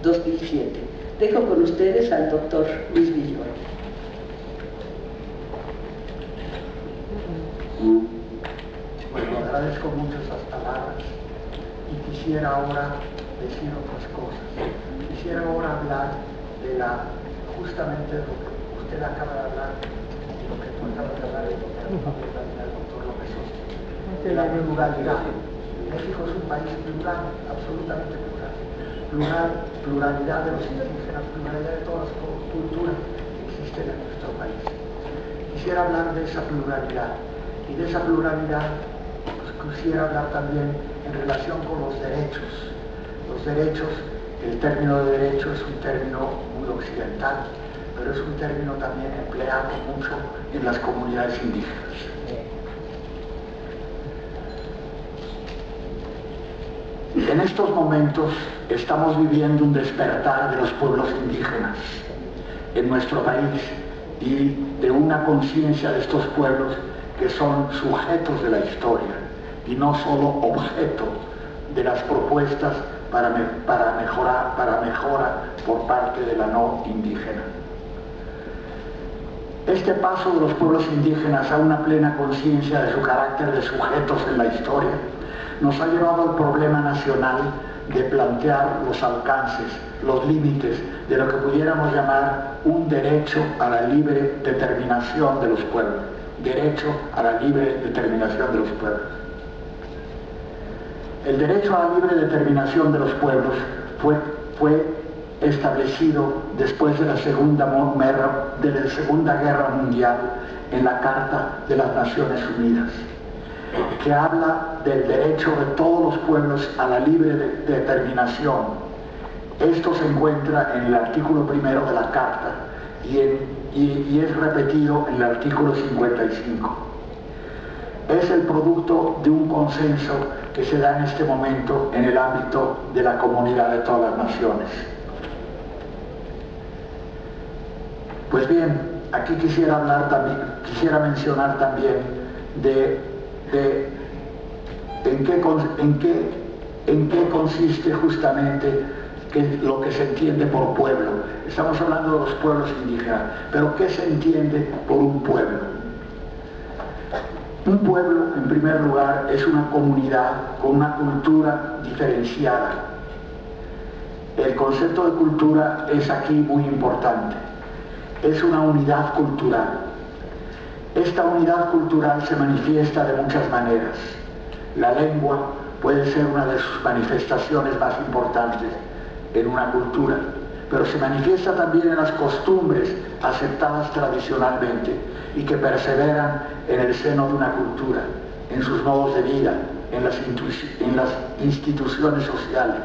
2007. Dejo con ustedes al doctor Luis Villoro. Bueno, agradezco mucho esas palabras y quisiera ahora decir otras cosas. Quisiera ahora hablar de justamente de lo que usted acaba de hablar y lo que tú acabas de hablar y lo que acaba de hablar el doctor López Hosti, de la pluralidad. México es un país plural, absolutamente plural. Pluralidad de los indígenas, pluralidad de todas las culturas que existen en nuestro país. Quisiera hablar de esa pluralidad y de esa pluralidad pues, quisiera hablar también en relación con los derechos. Los derechos, el término de derecho es un término muy occidental, pero es un término también empleado mucho en las comunidades indígenas. En estos momentos estamos viviendo un despertar de los pueblos indígenas en nuestro país y de una conciencia de estos pueblos que son sujetos de la historia y no solo objeto de las propuestas para mejora por parte de la no indígena. Este paso de los pueblos indígenas a una plena conciencia de su carácter de sujetos en la historia nos ha llevado al problema nacional de plantear los alcances, los límites de lo que pudiéramos llamar un derecho a la libre determinación de los pueblos. Derecho a la libre determinación de los pueblos. El derecho a la libre determinación de los pueblos fue establecido después de la Segunda Guerra Mundial en la Carta de las Naciones Unidas, que habla del derecho de todos los pueblos a la libre determinación. Esto se encuentra en el artículo primero de la Carta y es repetido en el artículo 55. Es el producto de un consenso que se da en este momento en el ámbito de la comunidad de todas las naciones. Pues bien, aquí quisiera mencionar también de en qué consiste justamente lo que se entiende por pueblo. Estamos hablando de los pueblos indígenas, pero ¿qué se entiende por un pueblo? Un pueblo, en primer lugar, es una comunidad con una cultura diferenciada. El concepto de cultura es aquí muy importante. Es una unidad cultural. Esta unidad cultural se manifiesta de muchas maneras. La lengua puede ser una de sus manifestaciones más importantes en una cultura, pero se manifiesta también en las costumbres aceptadas tradicionalmente y que perseveran en el seno de una cultura, en sus modos de vida, en las instituciones sociales,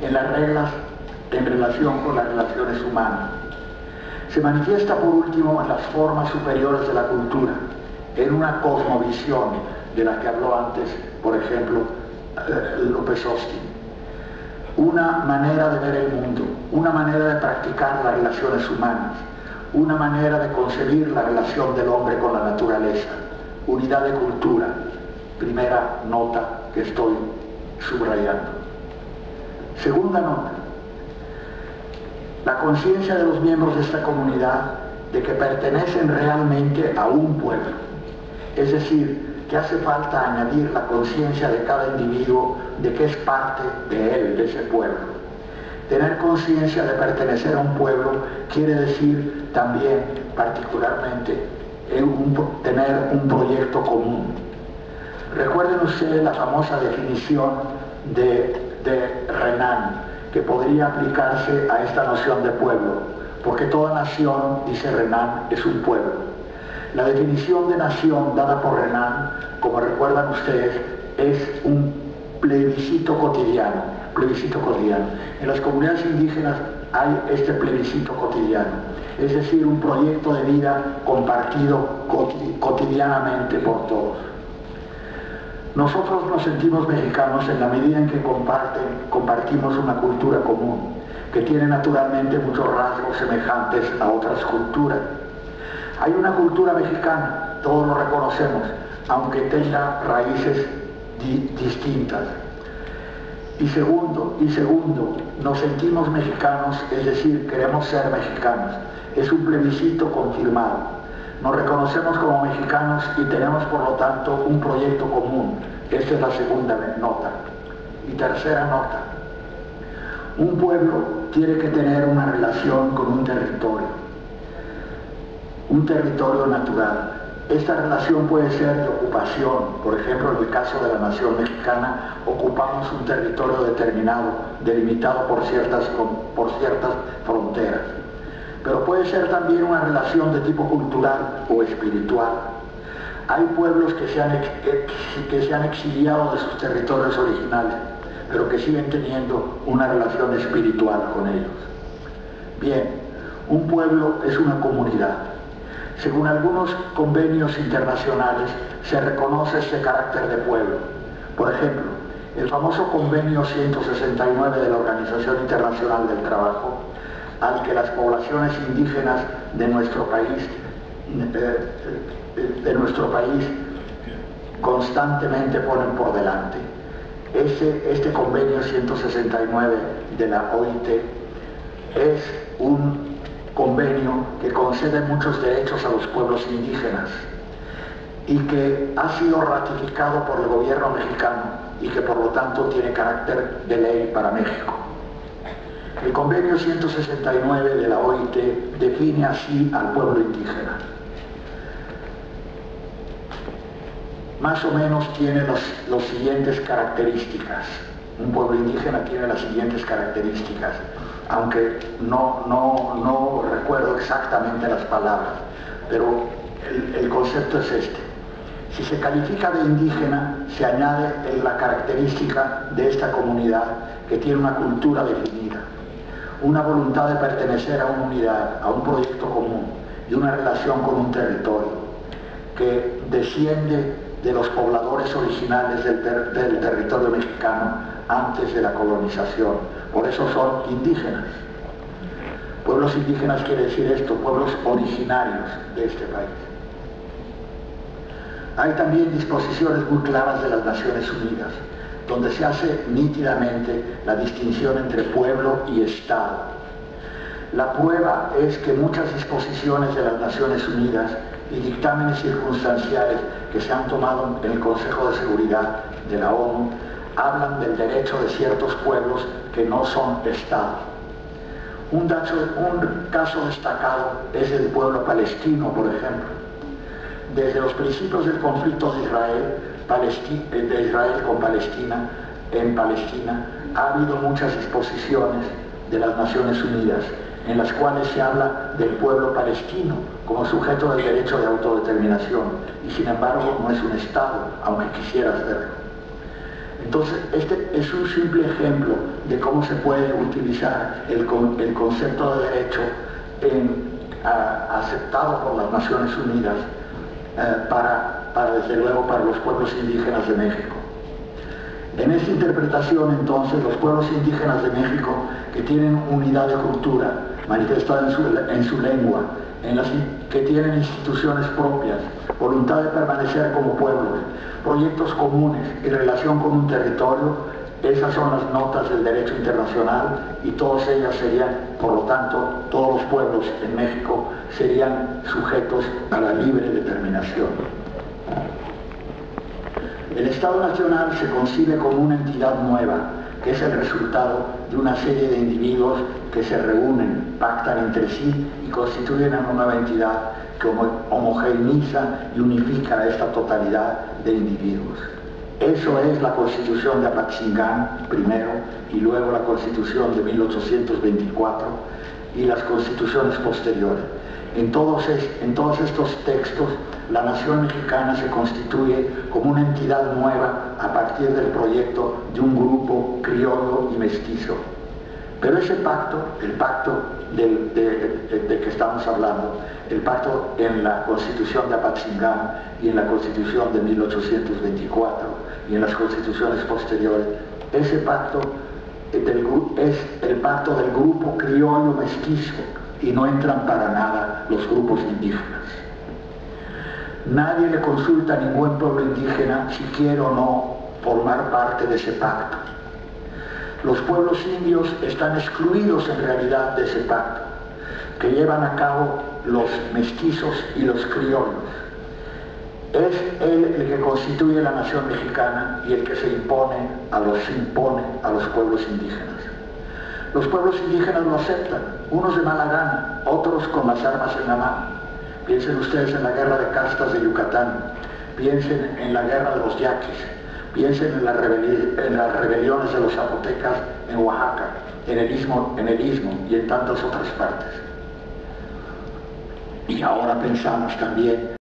en las reglas en relación con las relaciones humanas. Se manifiesta por último en las formas superiores de la cultura, en una cosmovisión de la que habló antes, por ejemplo, López Hosti. Una manera de ver el mundo, una manera de practicar las relaciones humanas, una manera de concebir la relación del hombre con la naturaleza, unidad de cultura, primera nota que estoy subrayando. Segunda nota, la conciencia de los miembros de esta comunidad de que pertenecen realmente a un pueblo, es decir, que hace falta añadir la conciencia de cada individuo de que es parte de él, de ese pueblo. Tener conciencia de pertenecer a un pueblo quiere decir también, particularmente, tener un proyecto común. Recuerden ustedes la famosa definición de Renan, que podría aplicarse a esta noción de pueblo, porque toda nación, dice Renan, es un pueblo. La definición de nación dada por Renan, como recuerdan ustedes, es un plebiscito cotidiano. En las comunidades indígenas hay este plebiscito cotidiano, es decir, un proyecto de vida compartido cotidianamente por todos. Nosotros nos sentimos mexicanos en la medida en que compartimos una cultura común, que tiene naturalmente muchos rasgos semejantes a otras culturas. Hay una cultura mexicana, todos lo reconocemos, aunque tenga raíces distintas. Y segundo, nos sentimos mexicanos, es decir, queremos ser mexicanos. Es un plebiscito confirmado. Nos reconocemos como mexicanos y tenemos, por lo tanto, un proyecto común. Esta es la segunda nota. Y tercera nota. Un pueblo tiene que tener una relación con un territorio natural. Esta relación puede ser de ocupación. Por ejemplo, en el caso de la nación mexicana, ocupamos un territorio determinado, delimitado por ciertas fronteras. Pero puede ser también una relación de tipo cultural o espiritual. Hay pueblos que se han exiliado de sus territorios originales, pero que siguen teniendo una relación espiritual con ellos. Bien, un pueblo es una comunidad. Según algunos convenios internacionales, se reconoce este carácter de pueblo. Por ejemplo, el famoso Convenio 169 de la Organización Internacional del Trabajo, al que las poblaciones indígenas de nuestro país constantemente ponen por delante. Este Convenio 169 de la OIT es un convenio que concede muchos derechos a los pueblos indígenas y que ha sido ratificado por el gobierno mexicano y que por lo tanto tiene carácter de ley para México. El Convenio 169 de la OIT define así al pueblo indígena. Más o menos tiene las siguientes características. Un pueblo indígena tiene las siguientes características, aunque no recuerdo exactamente las palabras, pero el concepto es este. Si se califica de indígena, se añade la característica de esta comunidad que tiene una cultura definida, una voluntad de pertenecer a una unidad, a un proyecto común y una relación con un territorio que desciende de los pobladores originales del territorio mexicano antes de la colonización. Por eso son indígenas. Pueblos indígenas quiere decir esto, pueblos originarios de este país. Hay también disposiciones muy claras de las Naciones Unidas, donde se hace nítidamente la distinción entre pueblo y Estado. La prueba es que muchas disposiciones de las Naciones Unidas y dictámenes circunstanciales que se han tomado en el Consejo de Seguridad de la ONU hablan del derecho de ciertos pueblos que no son Estado. Un caso destacado es el pueblo palestino, por ejemplo. Desde los principios del conflicto de Israel con Palestina, en Palestina, ha habido muchas disposiciones de las Naciones Unidas en las cuales se habla del pueblo palestino como sujeto del derecho de autodeterminación y sin embargo no es un Estado, aunque quisiera serlo. Entonces, este es un simple ejemplo de cómo se puede utilizar el concepto de derecho aceptado por las Naciones Unidas desde luego, para los pueblos indígenas de México. En esta interpretación, entonces, los pueblos indígenas de México, que tienen unidad de cultura, manifestada en su lengua, que tienen instituciones propias, voluntad de permanecer como pueblos, proyectos comunes y relación con un territorio, esas son las notas del derecho internacional y todas ellas serían, por lo tanto, todos los pueblos en México serían sujetos a la libre determinación. El Estado Nacional se concibe como una entidad nueva, que es el resultado de una serie de individuos que se reúnen, pactan entre sí y constituyen una nueva entidad que homogeneiza y unifica a esta totalidad de individuos. Eso es la Constitución de Apatzingán primero y luego la Constitución de 1824 y las constituciones posteriores. En todos estos textos, la nación mexicana se constituye como una entidad nueva a partir del proyecto de un grupo criollo y mestizo. Pero ese pacto, el pacto de que estamos hablando, el pacto en la Constitución de Apatzingán y en la Constitución de 1824 y en las constituciones posteriores, ese pacto es el pacto del grupo criollo mestizo y no entran para nada los grupos indígenas. Nadie le consulta a ningún pueblo indígena si quiere o no formar parte de ese pacto. Los pueblos indios están excluidos en realidad de ese pacto, que llevan a cabo los mestizos y los criollos. Es él el que constituye la nación mexicana y el que se impone a los pueblos indígenas. Los pueblos indígenas lo aceptan, unos de mala gana, otros con las armas en la mano. Piensen ustedes en la guerra de castas de Yucatán, piensen en la guerra de los yaquis, piensen en las rebeliones de los zapotecas en Oaxaca, en el Istmo y en tantas otras partes. Y ahora pensamos también